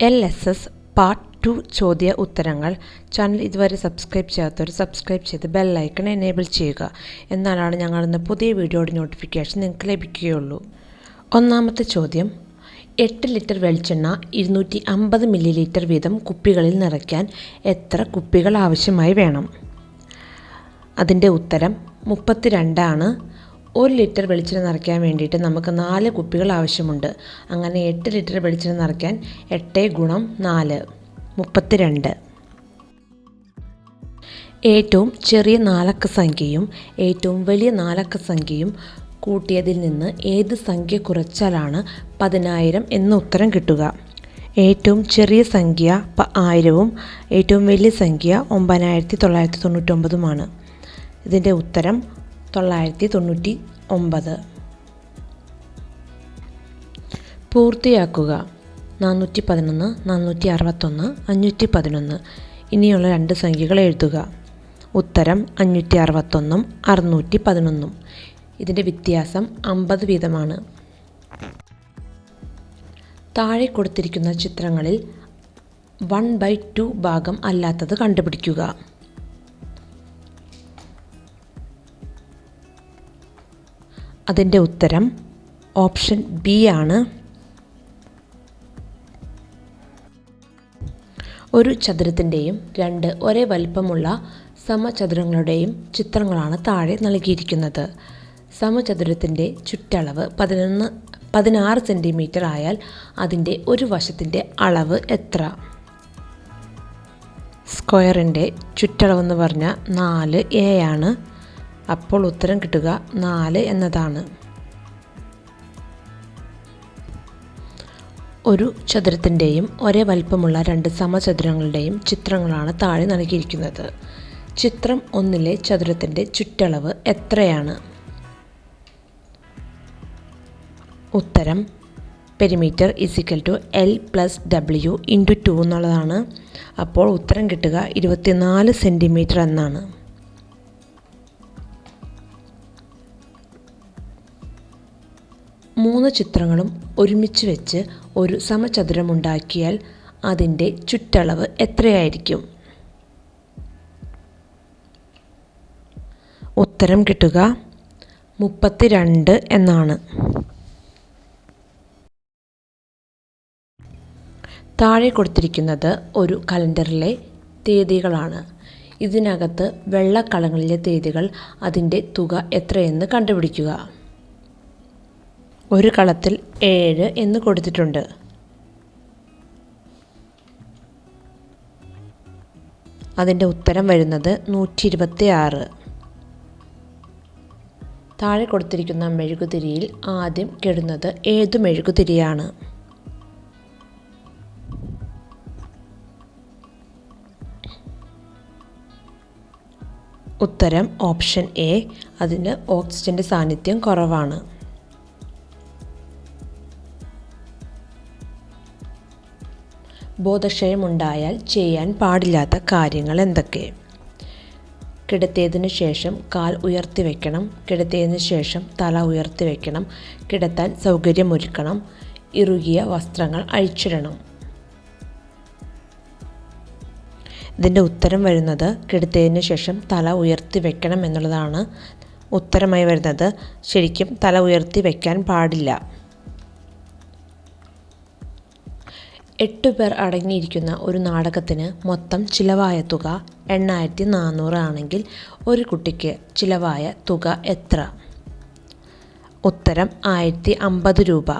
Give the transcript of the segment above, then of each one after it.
LSS part 2 ചോദ്യ ഉത്തരങ്ങൾ. Channel ഇതുവരെ സബ്സ്ക്രൈബ് ചെയ്യാത്തവർ സബ്സ്ക്രൈബ് ചെയ്ത് ബെല്ലൈക്കൺ എനേബിൾ ചെയ്യുക. എന്നാലാണ് ഞങ്ങളിന്ന് പുതിയ വീഡിയോയുടെ നോട്ടിഫിക്കേഷൻ നിങ്ങൾക്ക് ലഭിക്കുകയുള്ളൂ. ഒന്നാമത്തെ ചോദ്യം, 8 ലിറ്റർ വെളിച്ചെണ്ണ 250 മില്ലി വീതം കുപ്പികളിൽ നിറയ്ക്കാൻ എത്ര കുപ്പികൾ ആവശ്യമായി വേണം? അതിൻ്റെ ഉത്തരം 32 ആണ്. 1 ലിറ്റർ വെളിച്ചെണ്ണ നിറയ്ക്കാൻ വേണ്ടിയിട്ട് നമുക്ക് 4 കുപ്പികൾ ആവശ്യമുണ്ട്. അങ്ങനെ 8 ലിറ്റർ വെളിച്ചെണ്ണ നിറയ്ക്കാൻ 8 × 4 32. ഏറ്റവും ചെറിയ 4 അക്ക സംഖ്യയും ഏറ്റവും വലിയ 4 അക്ക സംഖ്യയും കൂട്ടിയതിൽ നിന്ന് ഏത് സംഖ്യ കുറച്ചാലാണ് 10,000 എന്ന ഉത്തരം കിട്ടുക? ഏറ്റവും ചെറിയ സംഖ്യ 1000ഉം ഏറ്റവും വലിയ സംഖ്യ 9999 ഇതിൻ്റെ ഉത്തരം 999. പൂർത്തിയാക്കുക. 411, 461, 511. ഇനിയുള്ള 2 സംഖ്യകൾ എഴുതുക. ഉത്തരം 561ഉം 611. ഇതിൻ്റെ വ്യത്യാസം 50 വീതമാണ്. താഴെ കൊടുത്തിരിക്കുന്ന ചിത്രങ്ങളിൽ 1/2 ഭാഗം അല്ലാത്തത് കണ്ടുപിടിക്കുക. അതിൻ്റെ ഉത്തരം ഓപ്ഷൻ ബി ആണ്. ഒരു ചതുരത്തിൻ്റെയും 2 ഒരേ വലിപ്പമുള്ള സമചതുരങ്ങളുടെയും ചിത്രങ്ങളാണ് താഴെ നൽകിയിരിക്കുന്നത്. സമചതുരത്തിൻ്റെ ചുറ്റളവ് 16 സെൻറ്റിമീറ്റർ ആയാൽ അതിൻ്റെ ഒരു വശത്തിൻ്റെ അളവ് എത്ര? സ്ക്വയറിൻ്റെ ചുറ്റളവെന്ന് പറഞ്ഞാൽ 4a ആണ്. അപ്പോൾ ഉത്തരം കിട്ടുക 4 എന്നതാണ്. ഒരു ചതുരത്തിൻ്റെയും ഒരേ വലിപ്പമുള്ള 2 സമചതുരങ്ങളുടെയും ചിത്രങ്ങളാണ് താഴെ നൽകിയിരിക്കുന്നത്. ചിത്രം 1-ലെ ചതുരത്തിൻ്റെ ചുറ്റളവ് എത്രയാണ്? ഉത്തരം പെരിമീറ്റർ L + W × 2 എന്നുള്ളതാണ്. അപ്പോൾ ഉത്തരം കിട്ടുക 24 സെൻറ്റിമീറ്റർ എന്നാണ്. മൂന്ന് ചിത്രങ്ങളും ഒരുമിച്ച് വെച്ച് ഒരു സമചതുരമുണ്ടാക്കിയാൽ അതിൻ്റെ ചുറ്റളവ് എത്രയായിരിക്കും? ഉത്തരം കിട്ടുക 32 എന്നാണ്. താഴെ കൊടുത്തിരിക്കുന്നത് ഒരു കലണ്ടറിലെ തീയതികളാണ്. ഇതിനകത്ത് വെള്ള കളങ്ങളിലെ തീയതികൾ, അതിൻ്റെ തുക എത്രയെന്ന് കണ്ടുപിടിക്കുക. ഒരു കളത്തിൽ 7 എന്ന് കൊടുത്തിട്ടുണ്ട്. അതിൻ്റെ ഉത്തരം വരുന്നത് 126. താഴെ കൊടുത്തിരിക്കുന്ന മെഴുകുതിരിയിൽ ആദ്യം കെടുന്നത് ഏതു മെഴുകുതിരിയാണ്? ഉത്തരം ഓപ്ഷൻ എ. അതിന് ഓക്സിജൻ്റെ സാന്നിധ്യം കുറവാണ്. ബോധക്ഷയമുണ്ടായാൽ ചെയ്യാൻ പാടില്ലാത്ത കാര്യങ്ങൾ എന്തൊക്കെ? കിടത്തിയതിനു ശേഷം കാൽ ഉയർത്തി വയ്ക്കണം. കിടത്തിയതിനു ശേഷം തല ഉയർത്തി വയ്ക്കണം. കിടത്താൻ സൗകര്യമൊരുക്കണം. ഇറുകിയ വസ്ത്രങ്ങൾ അഴിച്ചിടണം. ഇതിൻ്റെ ഉത്തരം വരുന്നത് കിടത്തിയതിനു ശേഷം തല ഉയർത്തി വയ്ക്കണം എന്നുള്ളതാണ് ഉത്തരമായി വരുന്നത്. ശരിക്കും തല ഉയർത്തി വയ്ക്കാൻ പാടില്ല. 8 പേർ അടങ്ങിയിരിക്കുന്ന ഒരു നാടകത്തിന് മൊത്തം ചിലവായ തുക 8400 ആണെങ്കിൽ ഒരു കുട്ടിക്ക് ചിലവായ തുക എത്ര? ഉത്തരം 1050 രൂപ.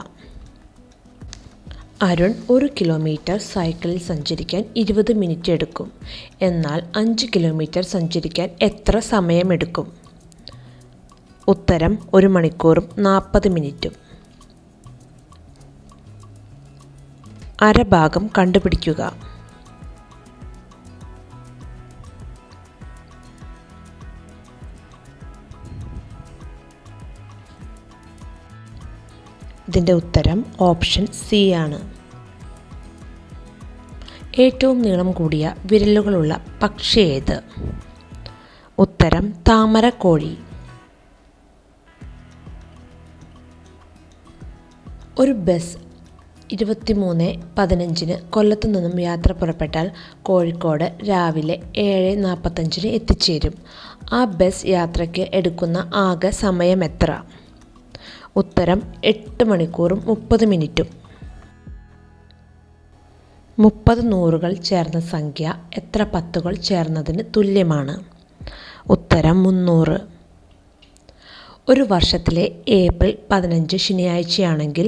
അരുൺ 1 കിലോമീറ്റർ സൈക്കിളിൽ സഞ്ചരിക്കാൻ 20 മിനിറ്റ് എടുക്കും. എന്നാൽ 5 കിലോമീറ്റർ സഞ്ചരിക്കാൻ എത്ര സമയമെടുക്കും? ഉത്തരം 1 മണിക്കൂറും 40 മിനിറ്റും. അരഭാഗം കണ്ടുപിടിക്കുക. ഇതിൻ്റെ ഉത്തരം ഓപ്ഷൻ സി ആണ്. ഏറ്റവും നീളം കൂടിയ വിരലുകളുള്ള പക്ഷി ഏത്? ഉത്തരം താമരക്കോഴി. ഒരു ബസ് 23:15 കൊല്ലത്തു നിന്നും യാത്ര പുറപ്പെട്ടാൽ കോഴിക്കോട് രാവിലെ 7:45 എത്തിച്ചേരും. ആ ബസ് യാത്രയ്ക്ക് എടുക്കുന്ന ആകെ സമയം എത്ര? ഉത്തരം 8 മണിക്കൂറും 30 മിനിറ്റും. 30 നൂറുകൾ ചേർന്ന സംഖ്യ എത്ര പത്തുകൾ ചേർന്നതിന് തുല്യമാണ്? ഉത്തരം 300. ഒരു വർഷത്തിലെ ഏപ്രിൽ 15 ശനിയാഴ്ചയാണെങ്കിൽ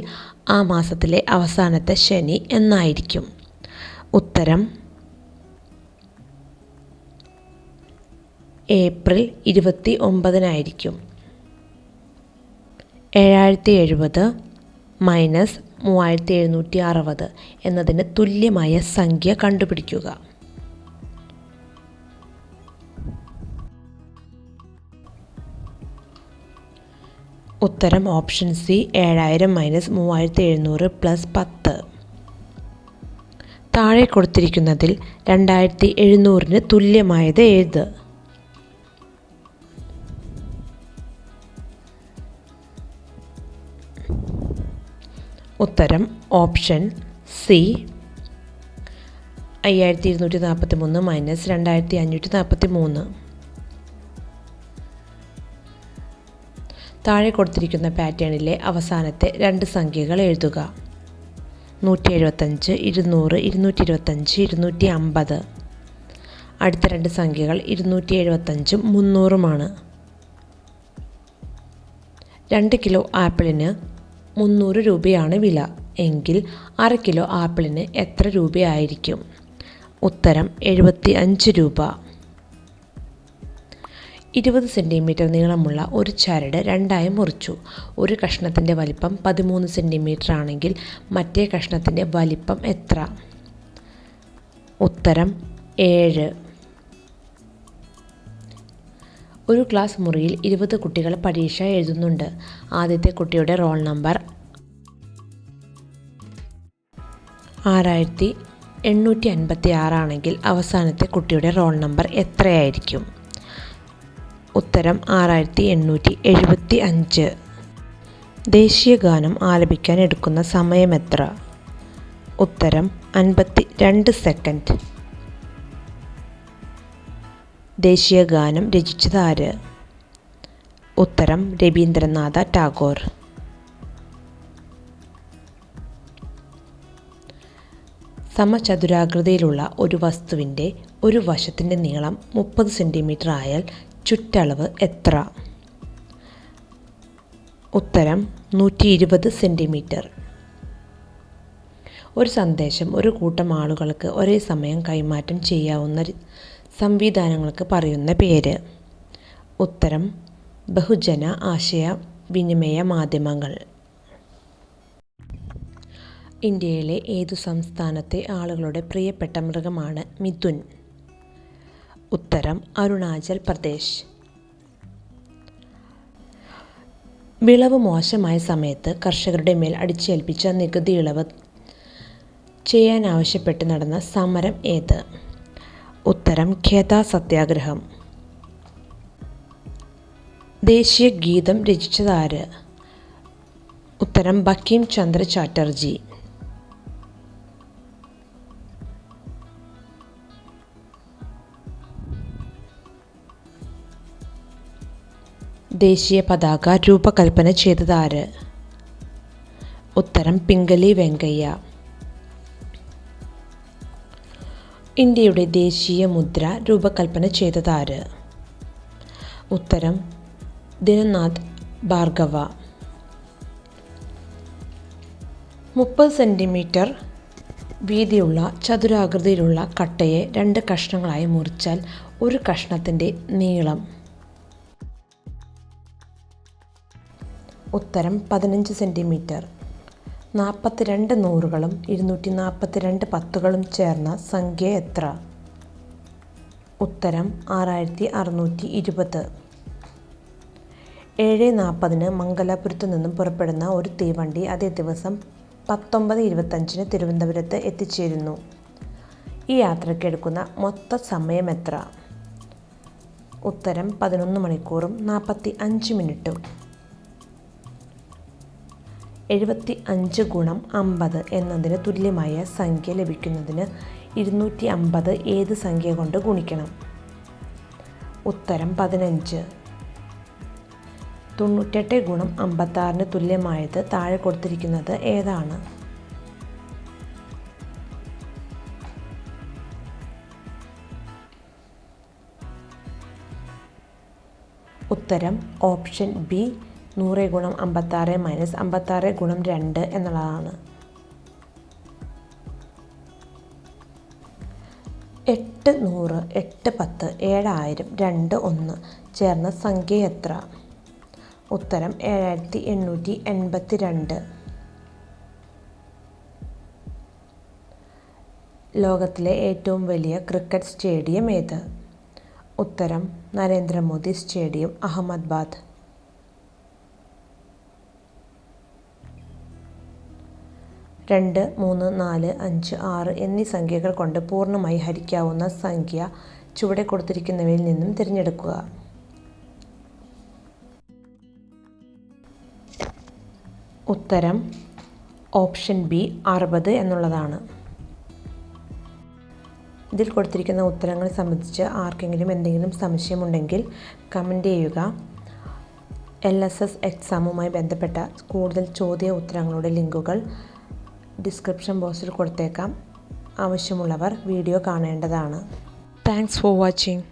ആ മാസത്തിലെ അവസാനത്തെ ശനി എന്നായിരിക്കും? ഉത്തരം ഏപ്രിൽ 29 7070 മൈനസ് 3760 എന്നതിന് തുല്യമായ സംഖ്യ കണ്ടുപിടിക്കുക. ഉത്തരം ഓപ്ഷൻ സി 7000 മൈനസ് 3700 പ്ലസ് 10. താഴെ കൊടുത്തിരിക്കുന്നതിൽ 2700 തുല്യമായത് ഏത്? ഉത്തരം ഓപ്ഷൻ സി 5243 മൈനസ് 2543. താഴെ കൊടുത്തിരിക്കുന്ന പാറ്റേണിലെ അവസാനത്തെ 2 സംഖ്യകൾ എഴുതുക. 175, 200, 225, 250. അടുത്ത 2 സംഖ്യകൾ 275ഉം 300ഉമാണ്. 2 കിലോ ആപ്പിളിന് 300 രൂപയാണ് വില എങ്കിൽ 1/2 കിലോ ആപ്പിളിന് എത്ര രൂപയായിരിക്കും? ഉത്തരം 75 രൂപ. 20 സെൻറ്റിമീറ്റർ നീളമുള്ള ഒരു ചരട് രണ്ടായി മുറിച്ചു. ഒരു കഷ്ണത്തിൻ്റെ വലിപ്പം 13 സെൻറ്റിമീറ്റർ ആണെങ്കിൽ മറ്റേ കഷ്ണത്തിൻ്റെ വലിപ്പം എത്ര? ഉത്തരം 7. ഒരു ക്ലാസ് മുറിയിൽ 20 കുട്ടികൾ പരീക്ഷ എഴുതുന്നുണ്ട്. ആദ്യത്തെ കുട്ടിയുടെ റോൾ നമ്പർ 6856 ആണെങ്കിൽ അവസാനത്തെ കുട്ടിയുടെ റോൾ നമ്പർ എത്രയായിരിക്കും? ഉത്തരം 6875. ദേശീയ ഗാനം ആലപിക്കാൻ എടുക്കുന്ന സമയം എത്ര? ഉത്തരം 52 സെക്കൻഡ്. ദേശീയ ഗാനം രചിച്ചത് ആര്? ഉത്തരം രവീന്ദ്രനാഥ ടാഗോർ. സമചതുരാകൃതിയിലുള്ള ഒരു വസ്തുവിൻ്റെ ഒരു വശത്തിൻ്റെ നീളം 30 സെൻറ്റിമീറ്റർ ആയാൽ ചുറ്റളവ് എത്ര? ഉത്തരം 120 സെൻറ്റിമീറ്റർ. ഒരു സന്ദേശം ഒരു കൂട്ടം ആളുകൾക്ക് ഒരേ സമയം കൈമാറ്റം ചെയ്യാവുന്ന സംവിധാനങ്ങൾക്ക് പറയുന്ന പേര്? ഉത്തരം ബഹുജന ആശയവിനിമയ മാധ്യമങ്ങൾ. ഇന്ത്യയിലെ ഏതു സംസ്ഥാനത്തെ ആളുകളുടെ പ്രിയപ്പെട്ട മൃഗമാണ് മിഥുൻ? ഉത്തരം അരുണാചൽ പ്രദേശ്. വിളവ് മോശമായ സമയത്ത് കർഷകരുടെ മേൽ അടിച്ചേൽപ്പിച്ച നികുതി ഇളവ് ചെയ്യാനാവശ്യപ്പെട്ട് നടന്ന സമരം ഏത്? ഉത്തരം ഖേദ സത്യാഗ്രഹം. ദേശീയ ഗീതം രചിച്ചത് ആര്? ഉത്തരം ബങ്കിം ചന്ദ്ര ചാറ്റർജി. ദേശീയ പതാക രൂപകൽപ്പന ചെയ്തത് ആര്? ഉത്തരം പിംഗലി വെങ്കയ്യ. ഇന്ത്യയുടെ ദേശീയ മുദ്ര രൂപകൽപ്പന ചെയ്തത് ആര്? ഉത്തരം ദിനനാഥ് ഭാർഗവ. 30 സെൻറ്റിമീറ്റർ വീതിയുള്ള ചതുരാകൃതിയിലുള്ള കട്ടയെ 2 കഷ്ണങ്ങളായി മുറിച്ചാൽ ഒരു കഷ്ണത്തിൻ്റെ നീളം? ഉത്തരം 15 സെൻറ്റിമീറ്റർ. 42 നൂറുകളും 242 പത്തുകളും ചേർന്ന സംഖ്യ എത്ര? ഉത്തരം 6620. 7:40 മംഗലാപുരത്തു നിന്നും പുറപ്പെടുന്ന ഒരു തീവണ്ടി അതേ ദിവസം 19:25 തിരുവനന്തപുരത്ത് എത്തിച്ചേരുന്നു. ഈ യാത്രയ്ക്ക് എടുക്കുന്ന മൊത്തം സമയം എത്ര? ഉത്തരം 11 മണിക്കൂറും 45 മിനിറ്റും. 75 ഗുണം 50 എന്നതിന് തുല്യമായ സംഖ്യ ലഭിക്കുന്നതിന് 250 ഏത് സംഖ്യ കൊണ്ട് ഗുണിക്കണം? ഉത്തരം 15. 98 ഗുണം 56 തുല്യമായത് താഴെ കൊടുത്തിരിക്കുന്നത് ഏതാണ്? ഉത്തരം ഓപ്ഷൻ ബി 100 ഗുണം 56 മൈനസ് 56 ഗുണം 2 എന്നുള്ളതാണ്. 8 100, 8 10, 7000, 2 1 ചേർന്ന സംഖ്യ എത്ര? ഉത്തരം 7882. ലോകത്തിലെ ഏറ്റവും വലിയ ക്രിക്കറ്റ് സ്റ്റേഡിയം ഏത്? ഉത്തരം നരേന്ദ്രമോദി സ്റ്റേഡിയം, അഹമ്മദാബാദ്. 2 3 4 5 6 എന്നീ സംഖ്യകൾ കൊണ്ട് പൂർണ്ണമായി ഹരിക്കാവുന്ന സംഖ്യ ചുവടെ കൊടുത്തിരിക്കുന്നവയിൽ നിന്നും തിരഞ്ഞെടുക്കുക. ഉത്തരം ഓപ്ഷൻ ബി 60 എന്നുള്ളതാണ്. ഇതിൽ കൊടുത്തിരിക്കുന്ന ഉത്തരങ്ങൾ സംബന്ധിച്ച് ആർക്കെങ്കിലും എന്തെങ്കിലും സംശയമുണ്ടെങ്കിൽ കമൻറ്റ് ചെയ്യുക. LSS എക്സാമുമായി ബന്ധപ്പെട്ട കൂടുതൽ ചോദ്യ ഉത്തരങ്ങളുടെ ലിങ്കുകൾ ഡിസ്ക്രിപ്ഷൻ ബോക്സിൽ കൊടുത്തേക്കാം. ആവശ്യമുള്ളവർ വീഡിയോ കാണേണ്ടതാണ്. Thanks for watching.